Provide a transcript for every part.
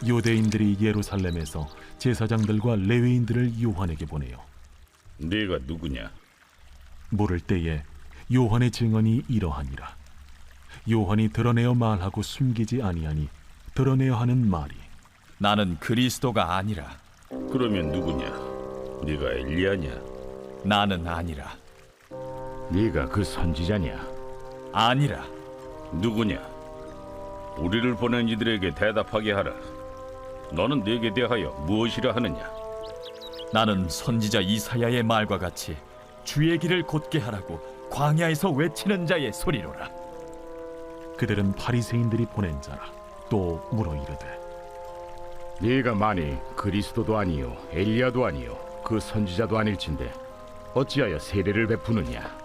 유대인들이 예루살렘에서 제사장들과 레위인들을 요한에게 보내요. 네가 누구냐? 물을 때에 요한의 증언이 이러하니라. 요한이 드러내어 말하고 숨기지 아니하니 드러내어 하는 말이 나는 그리스도가 아니라. 그러면 누구냐? 네가 엘리야냐? 나는 아니라. 네가 그 선지자냐? 아니라. 누구냐? 우리를 보낸 이들에게 대답하게 하라. 너는 네게 대하여 무엇이라 하느냐? 나는 선지자 이사야의 말과 같이 주의 길을 곧게 하라고 광야에서 외치는 자의 소리로라. 그들은 바리새인들이 보낸 자라. 또 물어 이르되 네가 만일 그리스도도 아니요 엘리야도 아니요 그 선지자도 아닐진데 어찌하여 세례를 베푸느냐?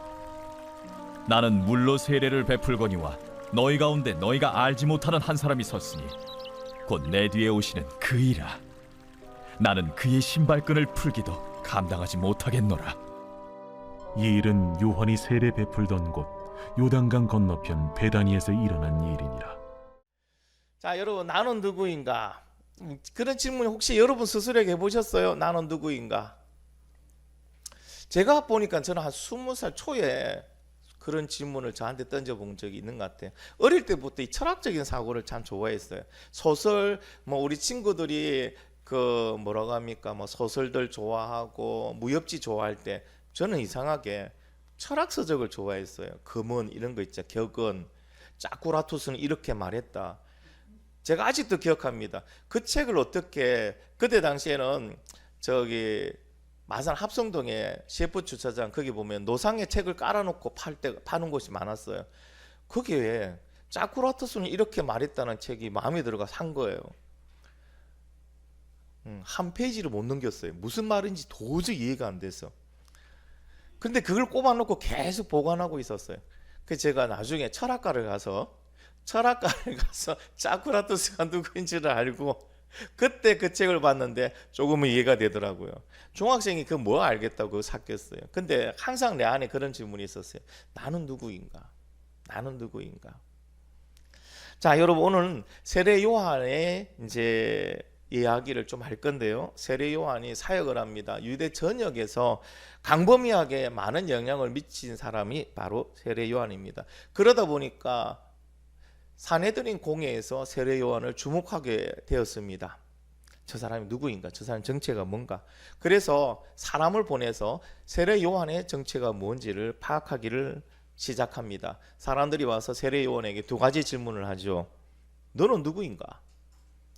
나는 물로 세례를 베풀거니와 너희 가운데 너희가 알지 못하는 한 사람이 섰으니 곧 내 뒤에 오시는 그이라. 나는 그의 신발끈을 풀기도 감당하지 못하겠노라. 이 일은 요한이 세례 베풀던 곳 요단강 건너편 베다니에서 일어난 일이니라. 자, 여러분, 나는 누구인가? 그런 질문 혹시 여러분 스스로에게 해보셨어요? 나는 누구인가? 제가 보니까 저는 한 20살 초에 그런 질문을 저한테 던져본 적이 있는 것 같아요. 어릴 때부터 이 철학적인 사고를 참 좋아했어요. 소설, 우리 친구들이 그 뭐라고 합니까? 소설들 좋아하고 무협지 좋아할 때 저는 이상하게 철학 서적을 좋아했어요. 금은 이런 거 있죠. 격은 짜쿠라투스는 이렇게 말했다. 제가 아직도 기억합니다. 그 책을 어떻게 그때 당시에는 저기 마산 합성동에 셰프 주차장 거기 보면 노상에 책을 깔아놓고 파는 곳이 많았어요. 거기에 짜쿠라투스는 이렇게 말했다는 책이 마음에 들어가 산 거예요. 한 페이지를 못 넘겼어요. 무슨 말인지 도저히 이해가 안 돼서. 근데 그걸 꼽아놓고 계속 보관하고 있었어요. 그래서 제가 나중에 철학가를 가서 짜쿠라투스가 누구인지를 알고 그때 그 책을 봤는데 조금은 이해가 되더라고요. 중학생이 그 뭐 알겠다고 그거 샀겠어요. 근데 항상 내 안에 그런 질문이 있었어요. 나는 누구인가? 나는 누구인가? 자, 여러분, 오늘 세례 요한의 이제 이야기를 좀 할 건데요. 세례 요한이 사역을 합니다. 유대 전역에서 광범위하게 많은 영향을 미친 사람이 바로 세례 요한입니다. 그러다 보니까 산헤드린 공회에서 세례 요한을 주목하게 되었습니다. 저 사람이 누구인가? 저 사람 정체가 뭔가? 그래서 사람을 보내서 세례 요한의 정체가 뭔지를 파악하기를 시작합니다. 사람들이 와서 세례 요한에게 두 가지 질문을 하죠. 너는 누구인가?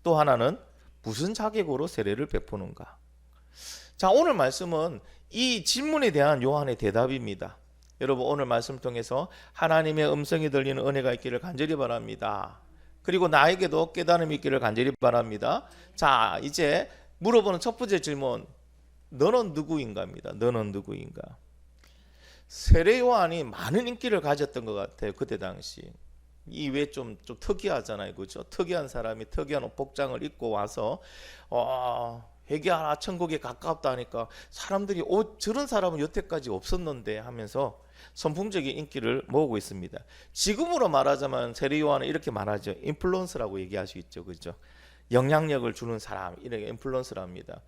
또 하나는 무슨 자격으로 세례를 베푸는가? 자, 오늘 말씀은 이 질문에 대한 요한의 대답입니다. 여러분, 오늘 말씀 통해서 하나님의 음성이 들리는 은혜가 있기를 간절히 바랍니다. 그리고 나에게도 깨달음이 있기를 간절히 바랍니다. 자, 이제 물어보는 첫 번째 질문, 너는 누구인가입니다. 너는 누구인가? 세례 요한이 많은 인기를 가졌던 것 같아요. 그때 당시. 이 왜 좀 특이하잖아요, 그렇죠? 특이한 사람이 특이한 복장을 입고 와서 회개하라 천국에 가깝다 하니까 사람들이 저런 사람은 여태까지 없었는데 하면서 선풍적인 인기를 모으고 있습니다. 지금으로 말하자면 세례 요한은 이렇게 말하죠. 인플루언서라고 얘기할 수 있죠, 그렇죠? 영향력을 주는 사람, 이렇게 인플루언서랍니다.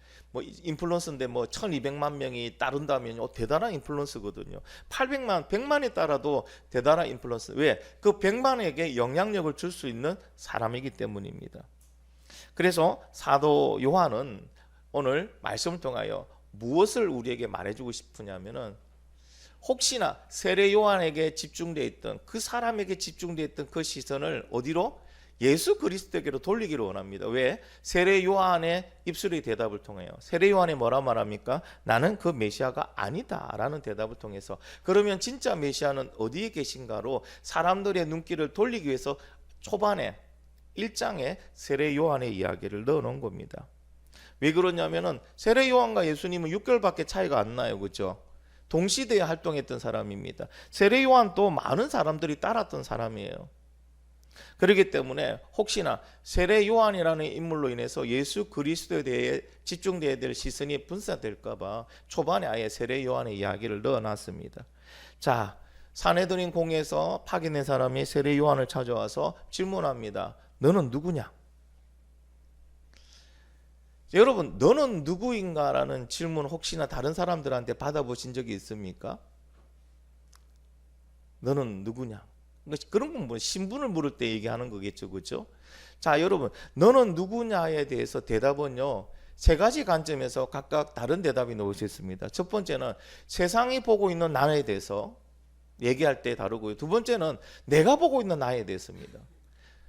인플루언서인데 1200만 명이 따른다면 대단한 인플루언서거든요. 100만이 따라도 대단한 인플루언서. 왜? 그 100만에게 영향력을 줄 수 있는 사람이기 때문입니다. 그래서 사도 요한은 오늘 말씀을 통하여 무엇을 우리에게 말해주고 싶으냐면은 혹시나 세례 요한에게 집중되어 있던 그 사람에게 집중되어 있던 그 시선을 어디로? 예수 그리스도에게로 돌리기를 원합니다. 왜? 세례 요한의 입술의 대답을 통해요. 세례 요한이 뭐라 말합니까? 나는 그 메시아가 아니다 라는 대답을 통해서, 그러면 진짜 메시아는 어디에 계신가로 사람들의 눈길을 돌리기 위해서 초반에 1장에 세례 요한의 이야기를 넣어놓은 겁니다. 왜 그러냐면은 세례 요한과 예수님은 6개월밖에 차이가 안 나요, 그렇죠? 동시대에 활동했던 사람입니다. 세례 요한도 많은 사람들이 따랐던 사람이에요. 그렇기 때문에 혹시나 세례 요한이라는 인물로 인해서 예수 그리스도에 대해 집중되어야 될 시선이 분산될까 봐 초반에 아예 세례 요한의 이야기를 넣어놨습니다. 자, 산헤드린 공회에서 파견된 사람이 세례 요한을 찾아와서 질문합니다. 너는 누구냐? 여러분, 너는 누구인가라는 질문 혹시나 다른 사람들한테 받아보신 적이 있습니까? 너는 누구냐? 그런 건 뭐 신분을 물을 때 얘기하는 거겠죠, 그렇죠? 자, 여러분, 너는 누구냐에 대해서 대답은요, 세 가지 관점에서 각각 다른 대답이 나올 수 있습니다. 첫 번째는 세상이 보고 있는 나에 대해서 얘기할 때 다르고요. 두 번째는 내가 보고 있는 나에 대해서입니다.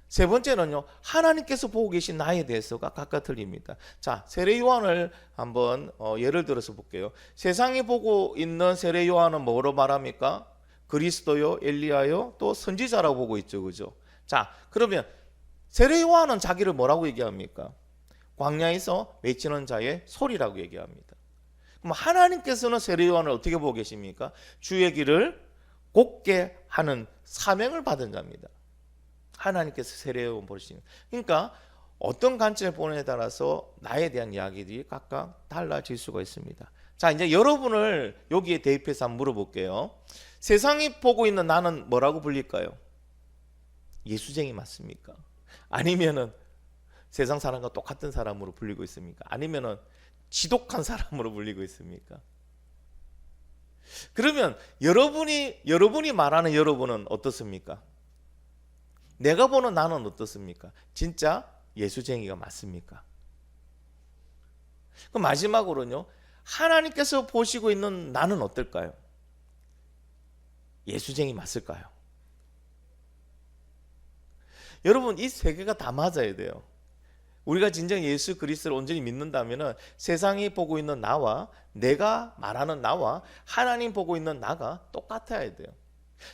세 번째는요, 하나님께서 보고 계신 나에 대해서가 각각 틀립니다. 자, 세례 요한을 한번 예를 들어서 볼게요. 세상이 보고 있는 세례 요한은 뭐로 말합니까? 그리스도요, 엘리야요, 또 선지자라고 보고 있죠, 그죠? 자, 그러면 세례 요한은 자기를 뭐라고 얘기합니까? 광야에서 외치는 자의 소리라고 얘기합니다. 그럼 하나님께서는 세례 요한을 어떻게 보고 계십니까? 주의 길을 곱게 하는 사명을 받은 자입니다. 하나님께서 세례 요한 보시는. 그러니까 어떤 관점을 보느냐에 따라서 나에 대한 이야기들이 각각 달라질 수가 있습니다. 자, 이제 여러분을 여기에 대입해서 한번 물어볼게요. 세상이 보고 있는 나는 뭐라고 불릴까요? 예수쟁이 맞습니까? 아니면은 세상 사람과 똑같은 사람으로 불리고 있습니까? 아니면은 지독한 사람으로 불리고 있습니까? 그러면 여러분이 말하는 여러분은 어떻습니까? 내가 보는 나는 어떻습니까? 진짜 예수쟁이가 맞습니까? 그럼 마지막으로는요, 하나님께서 보시고 있는 나는 어떨까요? 예수쟁이 맞을까요? 여러분, 이 세 개가 다 맞아야 돼요. 우리가 진정 예수 그리스도를 온전히 믿는다면 세상이 보고 있는 나와 내가 말하는 나와 하나님 보고 있는 나가 똑같아야 돼요.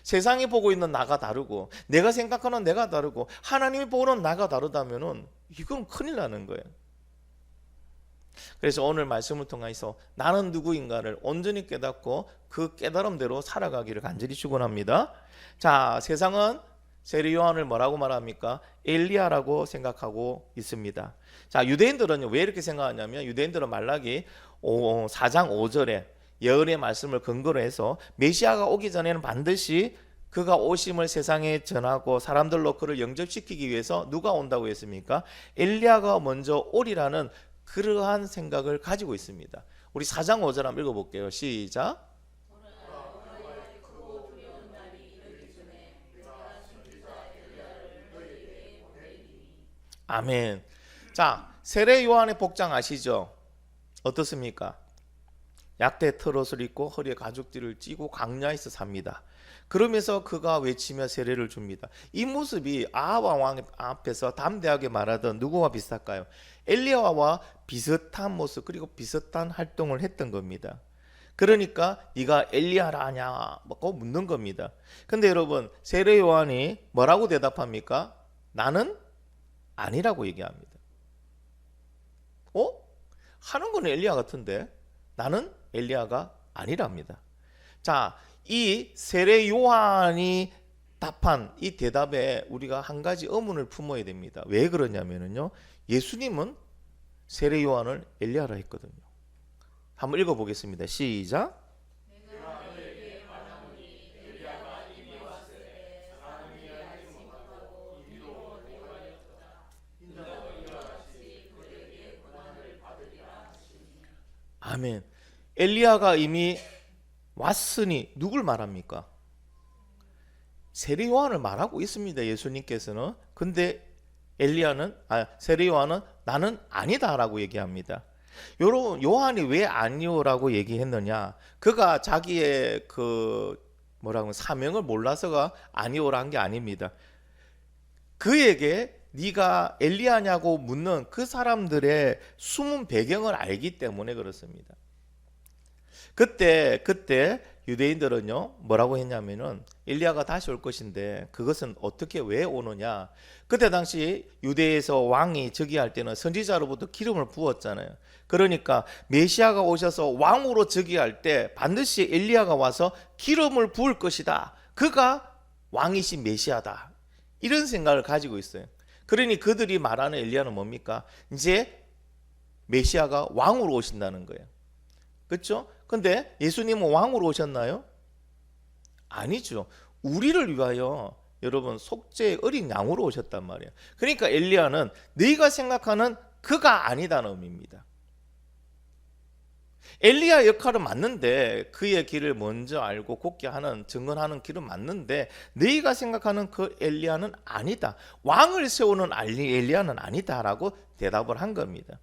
세상이 보고 있는 나가 다르고 내가 생각하는 내가 다르고 하나님이 보는 나가 다르다면 이건 큰일 나는 거예요. 그래서 오늘 말씀을 통해서 나는 누구인가를 온전히 깨닫고 그 깨달음대로 살아가기를 간절히 축원합니다. 자, 세상은 세례 요한을 뭐라고 말합니까? 엘리야라고 생각하고 있습니다. 자, 유대인들은요, 왜 이렇게 생각하냐면 유대인들은 말라기 4장 5절에 예언의 말씀을 근거로 해서 메시아가 오기 전에는 반드시 그가 오심을 세상에 전하고 사람들로 그를 영접시키기 위해서 누가 온다고 했습니까? 엘리야가 먼저 오리라는 그러한 생각을 가지고 있습니다. 우리 4장 5절 한번 읽어볼게요. 시작. 아멘. 자, 세례 요한의 복장 아시죠? 어떻습니까? 약대 털옷을 입고 허리에 가죽띠를 찌고 광야에서 삽니다. 그러면서 그가 외치며 세례를 줍니다. 이 모습이 아하와 왕 앞에서 담대하게 말하던 누구와 비슷할까요? 엘리야와 비슷한 모습 그리고 비슷한 활동을 했던 겁니다. 그러니까 네가 엘리야라 하냐 뭐 묻는 겁니다. 근데 여러분, 세례 요한이 뭐라고 대답합니까? 나는 아니라고 얘기합니다. 하는 건 엘리야 같은데 나는 엘리야가 아니랍니다. 자, 이 세례 요한이 답한 이 대답에 우리가 한 가지 의문을 품어야 됩니다. 왜 그러냐면요, 예수님은 세례 요한을 엘리야라 했거든요. 한번 읽어보겠습니다. 시작. 아멘. 엘리야가 이미 왔으니 누굴 말합니까? 세례 요한을 말하고 있습니다. 예수님께서는. 근데 세례 요한은 나는 아니다라고 얘기합니다. 여러분, 요한이 왜 아니오라고 얘기했느냐? 그가 자기의 사명을 몰라서가 아니오란 게 아닙니다. 그에게 네가 엘리야냐고 묻는 그 사람들의 숨은 배경을 알기 때문에 그렇습니다. 그때 유대인들은요 뭐라고 했냐면은 엘리야가 다시 올 것인데 그것은 어떻게 왜 오느냐? 그때 당시 유대에서 왕이 즉위할 때는 선지자로부터 기름을 부었잖아요. 그러니까 메시아가 오셔서 왕으로 즉위할 때 반드시 엘리야가 와서 기름을 부을 것이다. 그가 왕이신 메시아다. 이런 생각을 가지고 있어요. 그러니 그들이 말하는 엘리야는 뭡니까? 이제 메시아가 왕으로 오신다는 거예요. 그렇죠? 근데 예수님은 왕으로 오셨나요? 아니죠. 우리를 위하여 여러분 속죄의 어린 양으로 오셨단 말이에요. 그러니까 엘리야는 네가 생각하는 그가 아니다는 의미입니다. 엘리야 역할은 맞는데 그의 길을 먼저 알고 곱게 하는 증언하는 길은 맞는데 너희가 생각하는 그 엘리야는 아니다. 왕을 세우는 엘리야는 아니다라고 대답을 한 겁니다.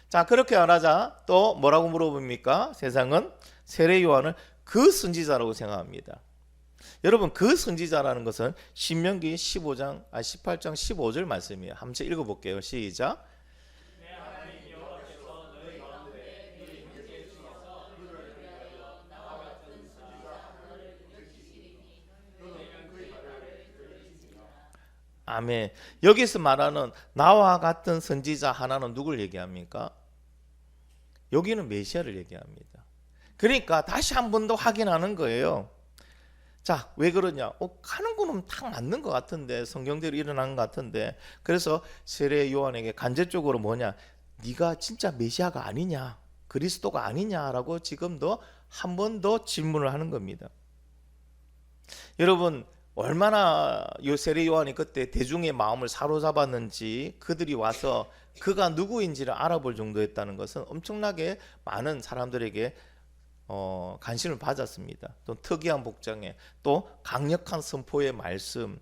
자, 그렇게 말하자 또 뭐라고 물어봅니까? 세상은 세례 요한을 그 선지자라고 생각합니다. 여러분, 그 선지자라는 것은 신명기 18장 15절 말씀이에요. 한번 읽어볼게요. 시작. 아멘. 여기서 말하는 나와 같은 선지자 하나는 누굴 얘기합니까? 여기는 메시아를 얘기합니다. 그러니까 다시 한 번 더 확인하는 거예요. 자, 왜 그러냐? 가는 거는 딱 맞는 것 같은데, 성경대로 일어난 것 같은데, 그래서 세례 요한에게 간접적으로 뭐냐? 네가 진짜 메시아가 아니냐? 그리스도가 아니냐라고 지금도 한 번 더 질문을 하는 겁니다. 여러분, 얼마나 세례 요한이 그때 대중의 마음을 사로잡았는지, 그들이 와서 그가 누구인지를 알아볼 정도였다는 것은 엄청나게 많은 사람들에게 관심을 받았습니다. 또 특이한 복장에, 또 강력한 선포의 말씀,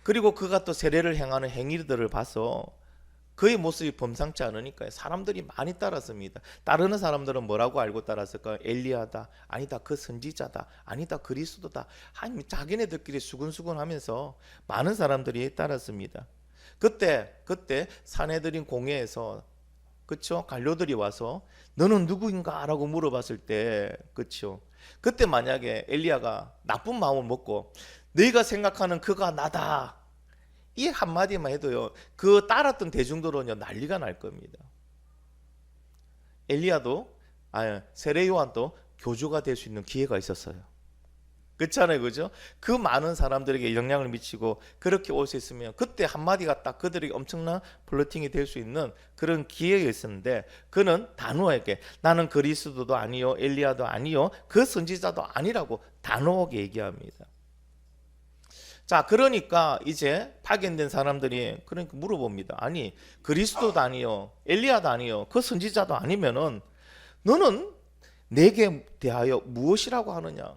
그리고 그가 또 세례를 행하는 행위들을 봐서 그의 모습이 범상치 않으니까 사람들이 많이 따랐습니다. 따르는 사람들은 뭐라고 알고 따랐을까요? 엘리야다, 아니다 그 선지자다, 아니다 그리스도다. 자기네들끼리 수근수근하면서 많은 사람들이 따랐습니다. 그때 사내들인 공회에서, 그렇죠? 관료들이 와서 너는 누구인가? 라고 물어봤을 때, 그렇죠? 그때 만약에 엘리야가 나쁜 마음을 먹고 너희가 생각하는 그가 나다, 이 한마디만 해도요, 그 따랐던 대중들은요 난리가 날 겁니다. 엘리야도, 세례 요한도 교주가 될 수 있는 기회가 있었어요. 그렇잖아요, 그죠? 그 많은 사람들에게 영향을 미치고 그렇게 올 수 있으면 그때 한마디가 딱 그들에게 엄청난 플러팅이 될 수 있는 그런 기회가 있었는데, 그는 단호하게 나는 그리스도도 아니요 엘리야도 아니요 그 선지자도 아니라고 단호하게 얘기합니다. 자, 그러니까 이제 파견된 사람들이 그러니까 물어봅니다. 아니, 그리스도도 아니요 엘리야도 아니요 그 선지자도 아니면은 너는 내게 대하여 무엇이라고 하느냐?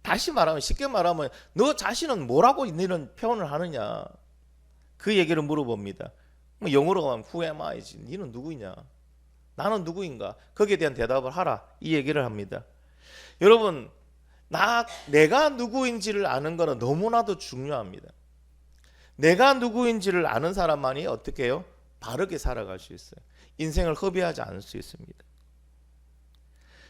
다시 말하면, 쉽게 말하면 너 자신은 뭐라고 이런 표현을 하느냐? 그 얘기를 물어봅니다. 영어로 하면 Who am I지? 너는 누구이냐? 나는 누구인가? 거기에 대한 대답을 하라, 이 얘기를 합니다. 여러분, 내가 누구인지를 아는 것은 너무나도 중요합니다. 내가 누구인지를 아는 사람만이 어떻게 해요? 바르게 살아갈 수 있어요. 인생을 허비하지 않을 수 있습니다.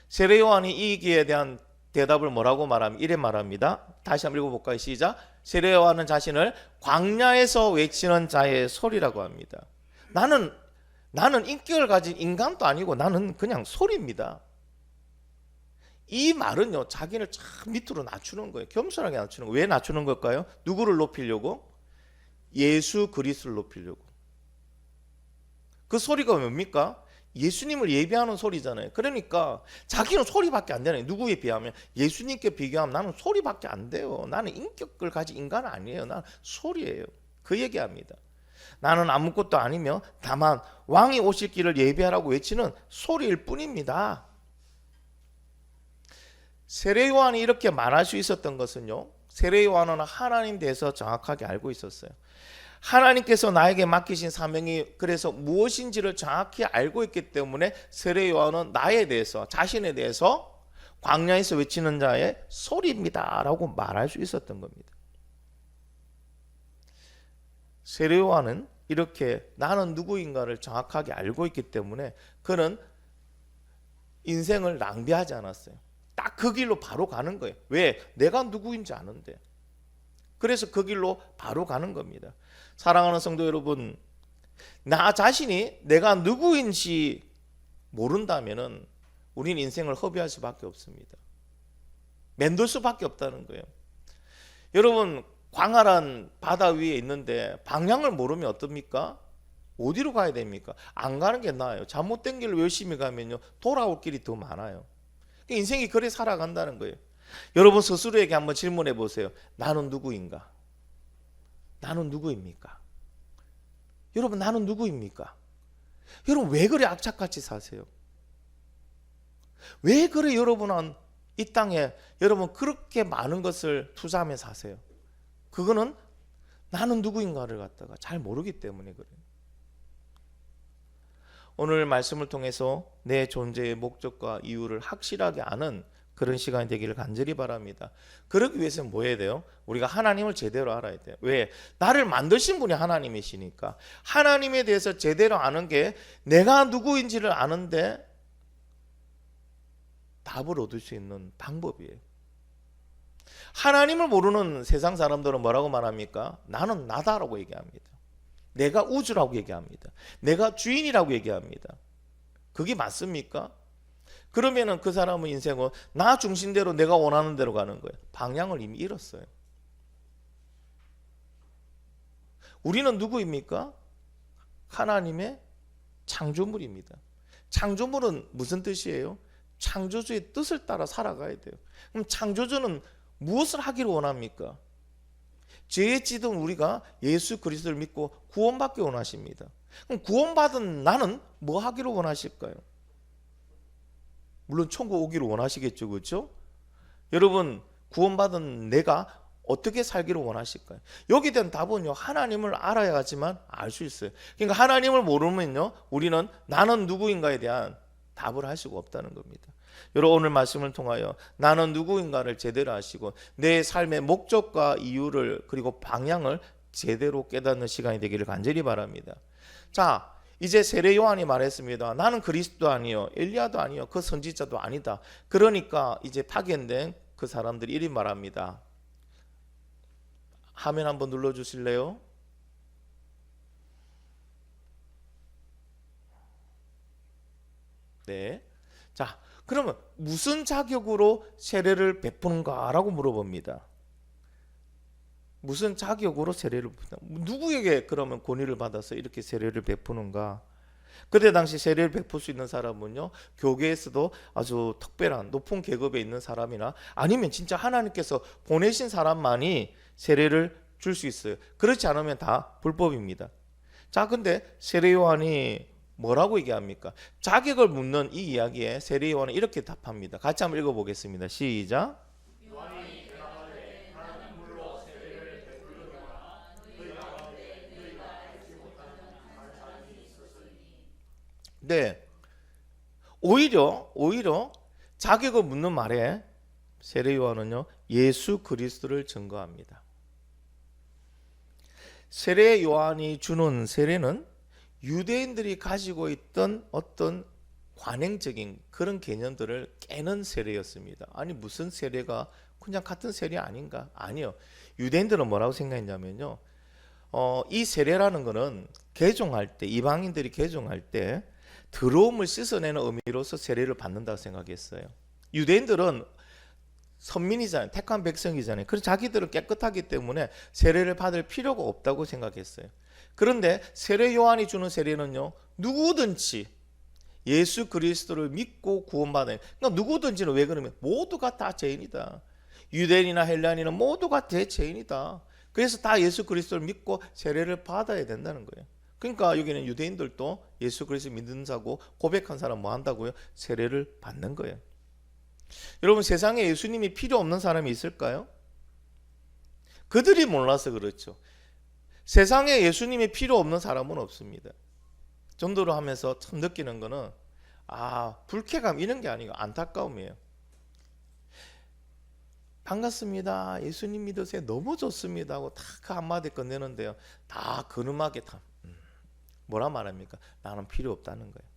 세례 요한이 이 기에 대한 대답을 뭐라고 말하면 이래 말합니다. 다시 한번 읽어볼까요? 시작. 세례 요한은 자신을 광야에서 외치는 자의 소리라고 합니다. 나는 인격을 가진 인간도 아니고 나는 그냥 소리입니다. 이 말은요, 자기를 참 밑으로 낮추는 거예요. 겸손하게 낮추는 거예요. 왜 낮추는 걸까요? 누구를 높이려고? 예수 그리스도를 높이려고. 그 소리가 뭡니까? 예수님을 예배하는 소리잖아요. 그러니까 자기는 소리밖에 안 되나요? 누구에 비하면? 예수님께 비교하면 나는 소리밖에 안 돼요. 나는 인격을 가진 인간은 아니에요. 나는 소리예요. 그 얘기합니다. 나는 아무것도 아니며 다만 왕이 오실 길을 예배하라고 외치는 소리일 뿐입니다. 세례 요한이 이렇게 말할 수 있었던 것은요, 세례 요한은 하나님 대해서 정확하게 알고 있었어요. 하나님께서 나에게 맡기신 사명이 그래서 무엇인지를 정확히 알고 있기 때문에 세례 요한은 나에 대해서, 자신에 대해서 광야에서 외치는 자의 소리입니다 라고 말할 수 있었던 겁니다. 세례 요한은 이렇게 나는 누구인가를 정확하게 알고 있기 때문에 그는 인생을 낭비하지 않았어요. 딱 그 길로 바로 가는 거예요. 왜? 내가 누구인지 아는데. 그래서 그 길로 바로 가는 겁니다. 사랑하는 성도 여러분, 나 자신이 내가 누구인지 모른다면은 우리는 인생을 허비할 수밖에 없습니다. 맴돌 수밖에 없다는 거예요. 여러분, 광활한 바다 위에 있는데 방향을 모르면 어떻습니까? 어디로 가야 됩니까? 안 가는 게 나아요. 잘못된 길로 열심히 가면요, 돌아올 길이 더 많아요. 인생이 그래 살아간다는 거예요. 여러분 스스로에게 한번 질문해 보세요. 나는 누구인가? 나는 누구입니까? 여러분 나는 누구입니까? 여러분 왜 그래 악착같이 사세요? 왜 그래 여러분은 이 땅에 여러분 그렇게 많은 것을 투자하며 사세요? 그거는 나는 누구인가를 갖다가 잘 모르기 때문에 그래요. 오늘 말씀을 통해서 내 존재의 목적과 이유를 확실하게 아는 그런 시간이 되기를 간절히 바랍니다. 그러기 위해서는 뭐 해야 돼요? 우리가 하나님을 제대로 알아야 돼요. 왜? 나를 만드신 분이 하나님이시니까 하나님에 대해서 제대로 아는 게 내가 누구인지를 아는데 답을 얻을 수 있는 방법이에요. 하나님을 모르는 세상 사람들은 뭐라고 말합니까? 나는 나다라고 얘기합니다. 내가 우주라고 얘기합니다. 내가 주인이라고 얘기합니다. 그게 맞습니까? 그러면은 그 사람의 인생은 나 중심대로 내가 원하는 대로 가는 거예요. 방향을 이미 잃었어요. 우리는 누구입니까? 하나님의 창조물입니다. 창조물은 무슨 뜻이에요? 창조주의 뜻을 따라 살아가야 돼요. 그럼 창조주는 무엇을 하기를 원합니까? 죄에 찌든 우리가 예수 그리스도를 믿고 구원받기 원하십니다. 그럼 구원받은 나는 뭐 하기를 원하실까요? 물론 천국 오기를 원하시겠죠, 그렇죠? 여러분 구원받은 내가 어떻게 살기를 원하실까요? 여기에 대한 답은요, 하나님을 알아야지만 알 수 있어요. 그러니까 하나님을 모르면요, 우리는 나는 누구인가에 대한 답을 할 수가 없다는 겁니다. 여러분 오늘 말씀을 통하여 나는 누구인가를 제대로 아시고 내 삶의 목적과 이유를 그리고 방향을 제대로 깨닫는 시간이 되기를 간절히 바랍니다. 자, 이제 세례 요한이 말했습니다. 나는 그리스도 아니요 엘리야도 아니요 그 선지자도 아니다. 그러니까 이제 파견된 그 사람들이 이리 말합니다. 화면 한번 눌러주실래요? 네. 자, 그러면 무슨 자격으로 세례를 베푸는가라고 물어봅니다. 무슨 자격으로 세례를 베푸는가? 누구에게 그러면 권위를 받아서 이렇게 세례를 베푸는가? 그때 당시 세례를 베풀 수 있는 사람은요, 교계에서도 아주 특별한 높은 계급에 있는 사람이나 아니면 진짜 하나님께서 보내신 사람만이 세례를 줄 수 있어요. 그렇지 않으면 다 불법입니다. 자, 근데 세례 요한이 뭐라고 얘기합니까? 자격을 묻는 이 이야기에 세례 요한은 이렇게 답합니다. 같이 한번 읽어보겠습니다. 시작. 네, 오히려 자격을 묻는 말에 세례 요한은요, 예수 그리스도를 증거합니다. 세례 요한이 주는 세례는 유대인들이 가지고 있던 어떤 관행적인 그런 개념들을 깨는 세례였습니다. 아니 무슨 세례가 그냥 같은 세례 아닌가? 아니요. 유대인들은 뭐라고 생각했냐면요, 이 세례라는 거는 개종할 때, 이방인들이 개종할 때 더러움을 씻어내는 의미로서 세례를 받는다고 생각했어요. 유대인들은 선민이잖아요. 택한 백성이잖아요. 그래서 자기들은 깨끗하기 때문에 세례를 받을 필요가 없다고 생각했어요. 그런데 세례 요한이 주는 세례는요, 누구든지 예수 그리스도를 믿고 구원받아요. 그러니까 누구든지는 왜 그러면 모두가 다 죄인이다. 유대인이나 헬라인이나 모두가 대죄인이다. 그래서 다 예수 그리스도를 믿고 세례를 받아야 된다는 거예요. 그러니까 여기는 유대인들도 예수 그리스도 믿는 자고 고백한 사람 뭐 한다고요? 세례를 받는 거예요. 여러분 세상에 예수님이 필요 없는 사람이 있을까요? 그들이 몰라서 그렇죠. 세상에 예수님이 필요 없는 사람은 없습니다. 전도를 하면서 참 느끼는 거는 불쾌감 이런 게 아니고 안타까움이에요. 반갑습니다. 예수님 믿으세요. 너무 좋습니다. 하고 다 그 한마디 건네는데요, 다 근엄하게 뭐라 말합니까? 나는 필요 없다는 거예요.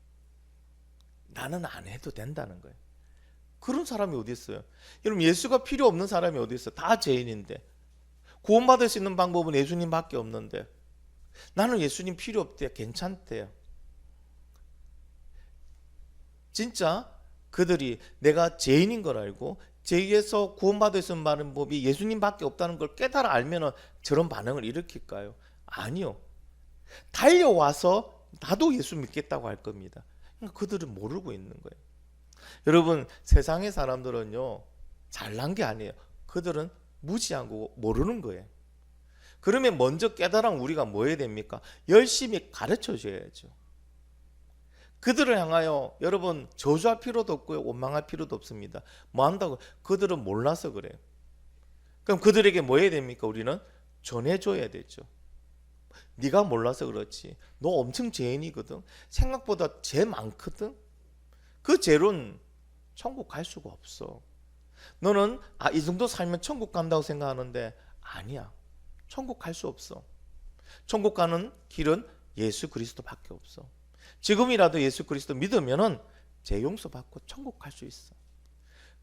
나는 안 해도 된다는 거예요. 그런 사람이 어디 있어요? 여러분 예수가 필요 없는 사람이 어디 있어요? 다 죄인인데 구원받을 수 있는 방법은 예수님밖에 없는데 나는 예수님 필요 없대요. 괜찮대요. 진짜 그들이 내가 죄인인 걸 알고 죄에서 구원받을 수 있는 방법이 예수님밖에 없다는 걸 깨달아 알면 저런 반응을 일으킬까요? 아니요. 달려와서 나도 예수 믿겠다고 할 겁니다. 그러니까 그들은 모르고 있는 거예요. 여러분 세상의 사람들은요, 잘난 게 아니에요. 그들은 무지한 거고 모르는 거예요. 그러면 먼저 깨달은 우리가 뭐 해야 됩니까? 열심히 가르쳐 줘야죠. 그들을 향하여 여러분 저주할 필요도 없고요, 원망할 필요도 없습니다. 뭐 한다고? 그들은 몰라서 그래요. 그럼 그들에게 뭐 해야 됩니까? 우리는 전해줘야 되죠. 네가 몰라서 그렇지. 너 엄청 죄인이거든. 생각보다 죄 많거든. 그 죄로는 천국 갈 수가 없어. 너는 이 정도 살면 천국 간다고 생각하는데 아니야. 천국 갈 수 없어. 천국 가는 길은 예수 그리스도밖에 없어. 지금이라도 예수 그리스도 믿으면은 죄 용서 받고 천국 갈 수 있어.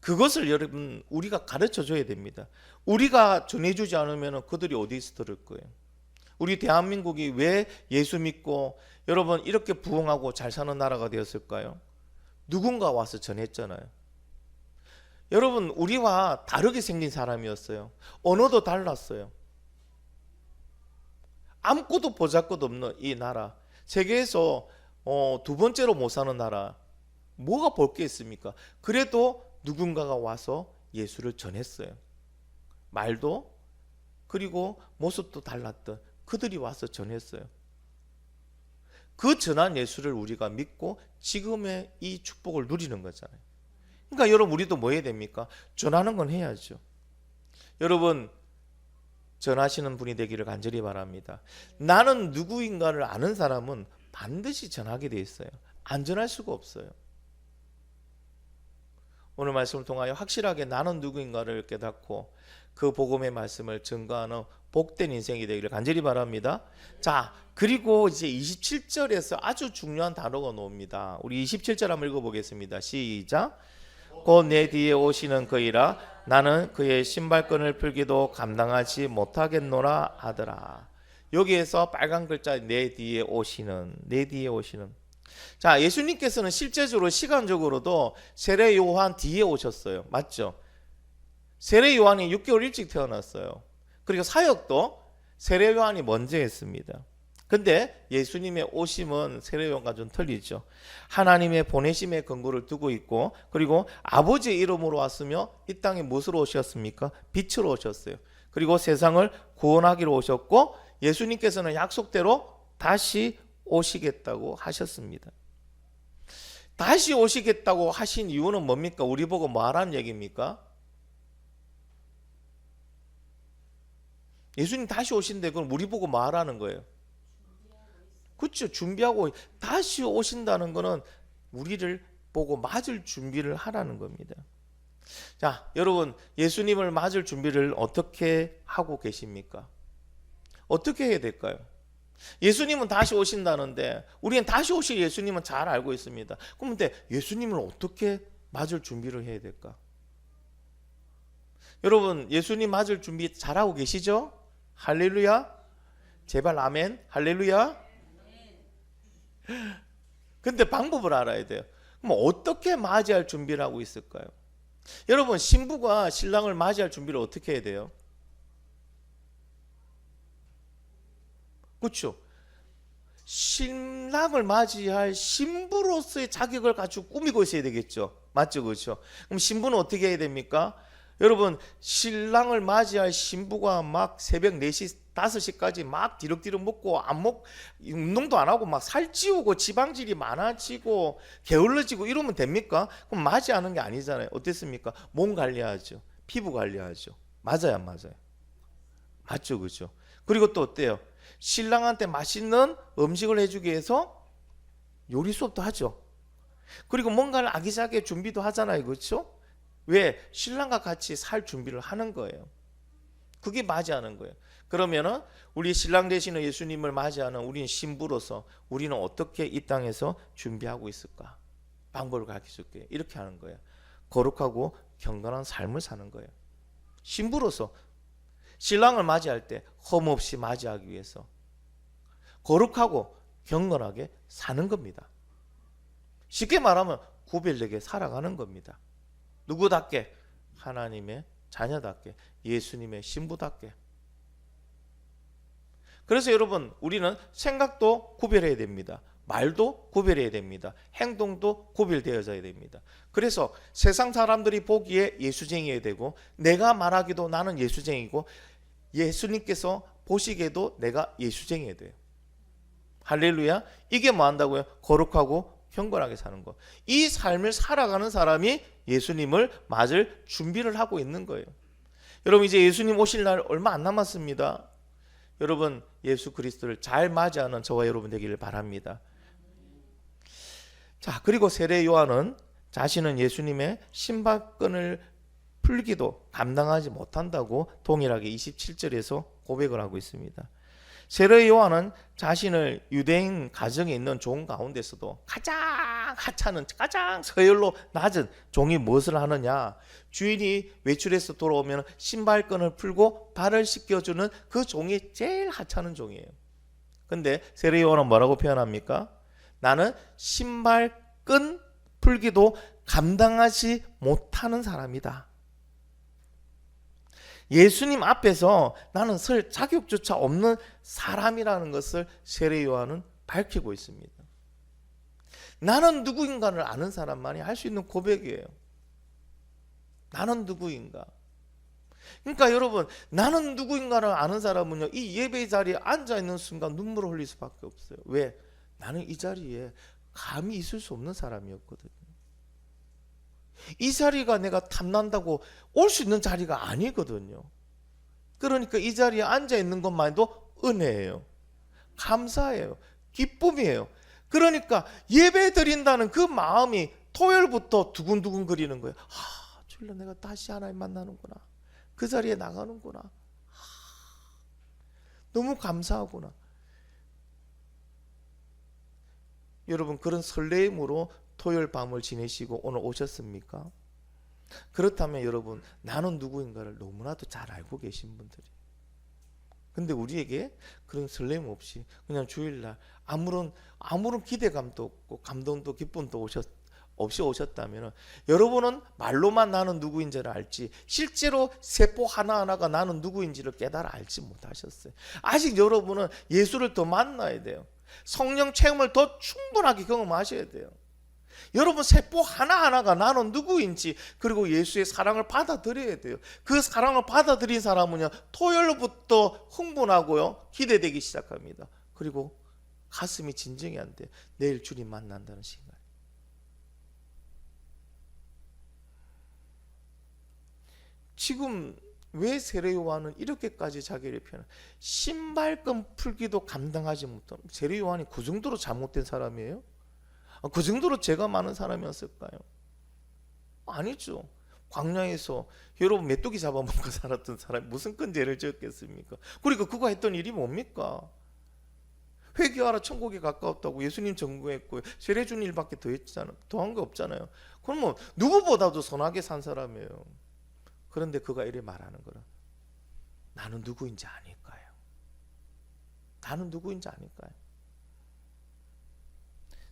그것을 여러분 우리가 가르쳐 줘야 됩니다. 우리가 전해주지 않으면 그들이 어디서 들을 거예요? 우리 대한민국이 왜 예수 믿고 여러분 이렇게 부흥하고 잘 사는 나라가 되었을까요? 누군가 와서 전했잖아요. 여러분 우리와 다르게 생긴 사람이었어요. 언어도 달랐어요. 아무것도 보잘것 없는 이 나라, 세계에서 두 번째로 못 사는 나라, 뭐가 볼 게 있습니까? 그래도 누군가가 와서 예수를 전했어요. 말도 그리고 모습도 달랐던 그들이 와서 전했어요. 그 전한 예수를 우리가 믿고 지금의 이 축복을 누리는 거잖아요. 그러니까 여러분 우리도 뭐 해야 됩니까? 전하는 건 해야죠. 여러분 전하시는 분이 되기를 간절히 바랍니다. 나는 누구인가를 아는 사람은 반드시 전하게 돼 있어요. 안 전할 수가 없어요. 오늘 말씀을 통하여 확실하게 나는 누구인가를 깨닫고 그 복음의 말씀을 증거하는 복된 인생이 되기를 간절히 바랍니다. 자, 그리고 이제 27절에서 아주 중요한 단어가 나옵니다. 우리 27절 한번 읽어보겠습니다. 시작. 곧 내 뒤에 오시는 그이라 나는 그의 신발끈을 풀기도 감당하지 못하겠노라 하더라. 여기에서 빨간 글자 내 뒤에 오시는, 내 뒤에 오시는. 자, 예수님께서는 실제적으로 시간적으로도 세례 요한 뒤에 오셨어요. 맞죠? 세례 요한이 6개월 일찍 태어났어요. 그리고 사역도 세례 요한이 먼저 했습니다. 근데 예수님의 오심은 세례 요한과 좀 틀리죠. 하나님의 보내심의 근거를 두고 있고, 그리고 아버지의 이름으로 왔으며 이 땅에 무엇으로 오셨습니까? 빛으로 오셨어요. 그리고 세상을 구원하기로 오셨고, 예수님께서는 약속대로 다시 오시겠다고 하셨습니다. 다시 오시겠다고 하신 이유는 뭡니까? 우리 보고 뭐 하라는 얘기입니까? 예수님 다시 오신데 그럼 우리 보고 뭐 하라는 거예요? 그렇죠. 준비하고 다시 오신다는 거는 우리를 보고 맞을 준비를 하라는 겁니다. 자, 여러분 예수님을 맞을 준비를 어떻게 하고 계십니까? 어떻게 해야 될까요? 예수님은 다시 오신다는데 우리는 다시 오실 예수님은 잘 알고 있습니다. 그런데 예수님을 어떻게 맞을 준비를 해야 될까? 여러분 예수님 맞을 준비 잘하고 계시죠? 할렐루야. 제발 아멘. 할렐루야. 근데 방법을 알아야 돼요. 그럼 어떻게 맞이할 준비를 하고 있을까요? 여러분 신부가 신랑을 맞이할 준비를 어떻게 해야 돼요? 그렇죠. 신랑을 맞이할 신부로서의 자격을 가지고 꾸미고 있어야 되겠죠. 맞죠? 그렇죠. 그럼 신부는 어떻게 해야 됩니까? 여러분 신랑을 맞이할 신부가 막 새벽 4시 5시까지 막 디럭디럭 먹고 운동도 안 하고 막 살찌우고 지방질이 많아지고 게을러지고 이러면 됩니까? 그럼 맞이하는 게 아니잖아요. 어땠습니까? 몸 관리하죠. 피부 관리하죠. 맞아요, 안 맞아요? 맞죠, 그렇죠. 그리고 또 어때요? 신랑한테 맛있는 음식을 해주기 위해서 요리 수업도 하죠. 그리고 뭔가를 아기자기하게 준비도 하잖아요, 그렇죠? 왜? 신랑과 같이 살 준비를 하는 거예요. 그게 맞이하는 거예요. 그러면은 우리 신랑 되시는 예수님을 맞이하는 우리는 신부로서 우리는 어떻게 이 땅에서 준비하고 있을까? 방법을 가르쳐줄게요. 이렇게 하는 거예요. 거룩하고 경건한 삶을 사는 거예요. 신부로서 신랑을 맞이할 때 험없이 맞이하기 위해서 거룩하고 경건하게 사는 겁니다. 쉽게 말하면 구별되게 살아가는 겁니다. 누구답게? 하나님의 자녀답게, 예수님의 신부답게. 그래서 여러분 우리는 생각도 구별해야 됩니다. 말도 구별해야 됩니다. 행동도 구별되어져야 됩니다. 그래서 세상 사람들이 보기에 예수쟁이어야 되고 내가 말하기도 나는 예수쟁이고 예수님께서 보시기에도 내가 예수쟁이가 돼요. 할렐루야. 이게 뭐 한다고요? 거룩하고 경건하게 사는 거. 이 삶을 살아가는 사람이 예수님을 맞을 준비를 하고 있는 거예요. 여러분 이제 예수님 오실 날 얼마 안 남았습니다. 여러분 예수 그리스도를 잘 맞이하는 저와 여러분 되기를 바랍니다. 자, 그리고 세례 요한은 자신은 예수님의 신발끈을 풀기도 감당하지 못한다고 동일하게 27절에서 고백을 하고 있습니다. 세례 요한은 자신을 유대인 가정에 있는 종 가운데서도 가장 하찮은 가장 서열로 낮은 종이 무엇을 하느냐, 주인이 외출해서 돌아오면 신발끈을 풀고 발을 씻겨주는 그 종이 제일 하찮은 종이에요. 근데 세례 요한은 뭐라고 표현합니까? 나는 신발끈 풀기도 감당하지 못하는 사람이다. 예수님 앞에서 나는 설 자격조차 없는 사람이라는 것을 세례 요한은 밝히고 있습니다. 나는 누구인가를 아는 사람만이 할 수 있는 고백이에요. 나는 누구인가. 그러니까 여러분, 나는 누구인가를 아는 사람은요, 이 예배 자리에 앉아 있는 순간 눈물을 흘릴 수밖에 없어요. 왜? 나는 이 자리에 감히 있을 수 없는 사람이었거든요. 이 자리가 내가 탐난다고 올 수 있는 자리가 아니거든요. 그러니까 이 자리에 앉아 있는 것만도 은혜예요. 감사해요. 기쁨이에요. 그러니까 예배 드린다는 그 마음이 토요일부터 두근두근 거리는 거예요. 주일날 내가 다시 하나님 만나는구나. 그 자리에 나가는구나. 너무 감사하구나. 여러분, 그런 설레임으로 토요일 밤을 지내시고 오늘 오셨습니까? 그렇다면 여러분, 나는 누구인가를 너무나도 잘 알고 계신 분들이. 근데 우리에게 그런 설렘 없이 그냥 주일날 아무런 기대감도 없고 감동도 기쁨도 없이 오셨다면, 여러분은 말로만 나는 누구인지를 알지 실제로 세포 하나하나가 나는 누구인지를 깨달아 알지 못하셨어요. 아직 여러분은 예수를 더 만나야 돼요. 성령 체험을 더 충분하게 경험하셔야 돼요. 여러분 세포 하나하나가 나는 누구인지, 그리고 예수의 사랑을 받아들여야 돼요. 그 사랑을 받아들인 사람은요, 토요일부터 흥분하고요, 기대되기 시작합니다. 그리고 가슴이 진정이 안 돼요. 내일 주님 만난다는 시간. 지금 왜 세례 요한은 이렇게까지 자기를 표현해? 신발끈 풀기도 감당하지 못한, 세례 요한이 그 정도로 잘못된 사람이에요? 그 정도로 죄가 많은 사람이었을까요? 아니죠. 광야에서 여러분 메뚜기 잡아먹고 살았던 사람이 무슨 큰 죄를 지었겠습니까? 그러니까 그가 했던 일이 뭡니까? 회개하라, 천국에 가까웠다고 예수님 전구했고요, 세례 준 일밖에 더한 게 없잖아요. 그러면 누구보다도 선하게 산 사람이에요. 그런데 그가 이래 말하는 거는 나는 누구인지 아닐까요? 나는 누구인지 아닐까요?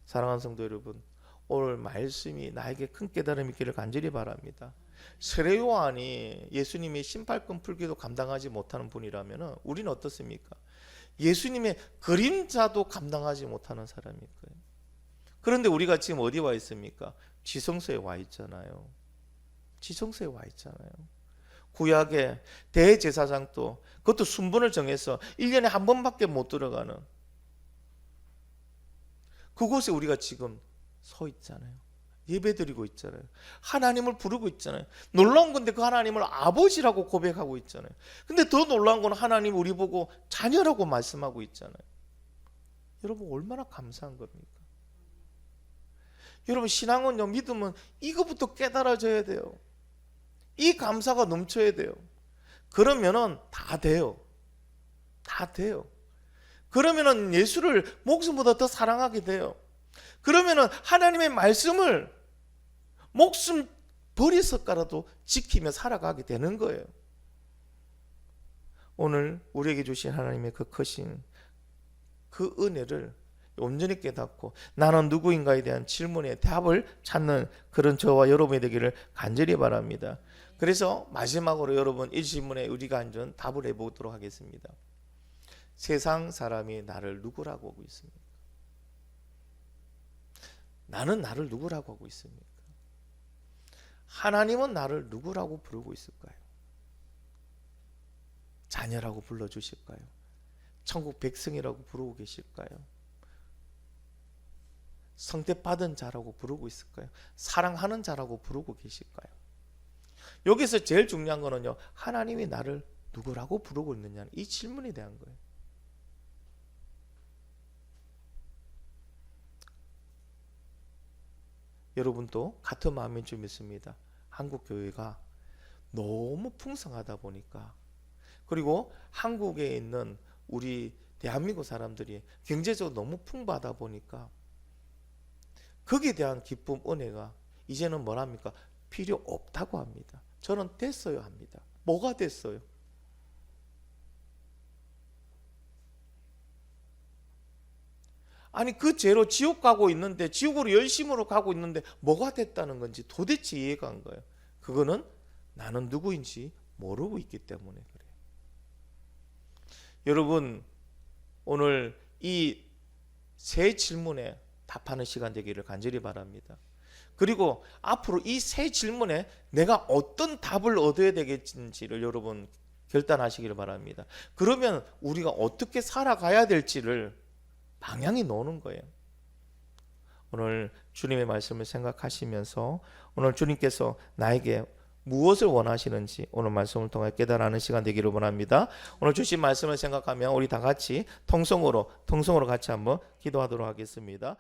사랑하는 성도 여러분, 오늘 말씀이 나에게 큰 깨달음이 있기를 간절히 바랍니다. 세례 요한이 예수님의 신발끈 풀기도 감당하지 못하는 분이라면 우리는 어떻습니까? 예수님의 그림자도 감당하지 못하는 사람일 거예요. 그런데 우리가 지금 어디 와 있습니까? 지성소에 와 있잖아요. 지성소에 와 있잖아요. 구약의 대제사장도 그것도 순번을 정해서 1년에 한 번밖에 못 들어가는 그곳에 우리가 지금 서 있잖아요. 예배드리고 있잖아요. 하나님을 부르고 있잖아요. 놀라운 건데 그 하나님을 아버지라고 고백하고 있잖아요. 근데 더 놀라운 건 하나님 우리 보고 자녀라고 말씀하고 있잖아요. 여러분 얼마나 감사한 겁니까? 여러분 신앙은요, 믿음은 이거부터 깨달아져야 돼요. 이 감사가 넘쳐야 돼요. 그러면은 다 돼요. 다 돼요. 그러면은 예수를 목숨보다 더 사랑하게 돼요. 그러면은 하나님의 말씀을 목숨 버리서까라도 지키며 살아가게 되는 거예요. 오늘 우리에게 주신 하나님의 그 크신 그 은혜를 온전히 깨닫고 나는 누구인가에 대한 질문에 답을 찾는 그런 저와 여러분이 되기를 간절히 바랍니다. 그래서 마지막으로 여러분 이 질문에 우리가 한번 답을 해보도록 하겠습니다. 세상 사람이 나를 누구라고 하고 있습니까? 나는 나를 누구라고 하고 있습니까? 하나님은 나를 누구라고 부르고 있을까요? 자녀라고 불러주실까요? 천국 백성이라고 부르고 계실까요? 성택받은 자라고 부르고 있을까요? 사랑하는 자라고 부르고 계실까요? 여기서 제일 중요한 거는요, 하나님이 나를 누구라고 부르고 있느냐, 이 질문에 대한 거예요. 여러분도 같은 마음인 줄 믿습니다. 한국 교회가 너무 풍성하다 보니까, 그리고 한국에 있는 우리 대한민국 사람들이 경제적으로 너무 풍부하다 보니까 거기에 대한 기쁨, 은혜가 이제는 뭐랍니까? 필요 없다고 합니다. 저는 됐어요 합니다. 뭐가 됐어요? 아니 그 죄로 지옥 가고 있는데, 지옥으로 열심으로 가고 있는데 뭐가 됐다는 건지 도대체 이해가 안 가요. 그거는 나는 누구인지 모르고 있기 때문에 그래요. 여러분, 오늘 이 세 질문에 답하는 시간 되기를 간절히 바랍니다. 그리고 앞으로 이 세 질문에 내가 어떤 답을 얻어야 되겠는지를 여러분 결단하시기를 바랍니다. 그러면 우리가 어떻게 살아가야 될지를 방향이 나오는 거예요. 오늘 주님의 말씀을 생각하시면서 오늘 주님께서 나에게 무엇을 원하시는지 오늘 말씀을 통해 깨달아는 시간 되기를 원합니다. 오늘 주신 말씀을 생각하며 우리 다 같이 통성으로 같이 한번 기도하도록 하겠습니다.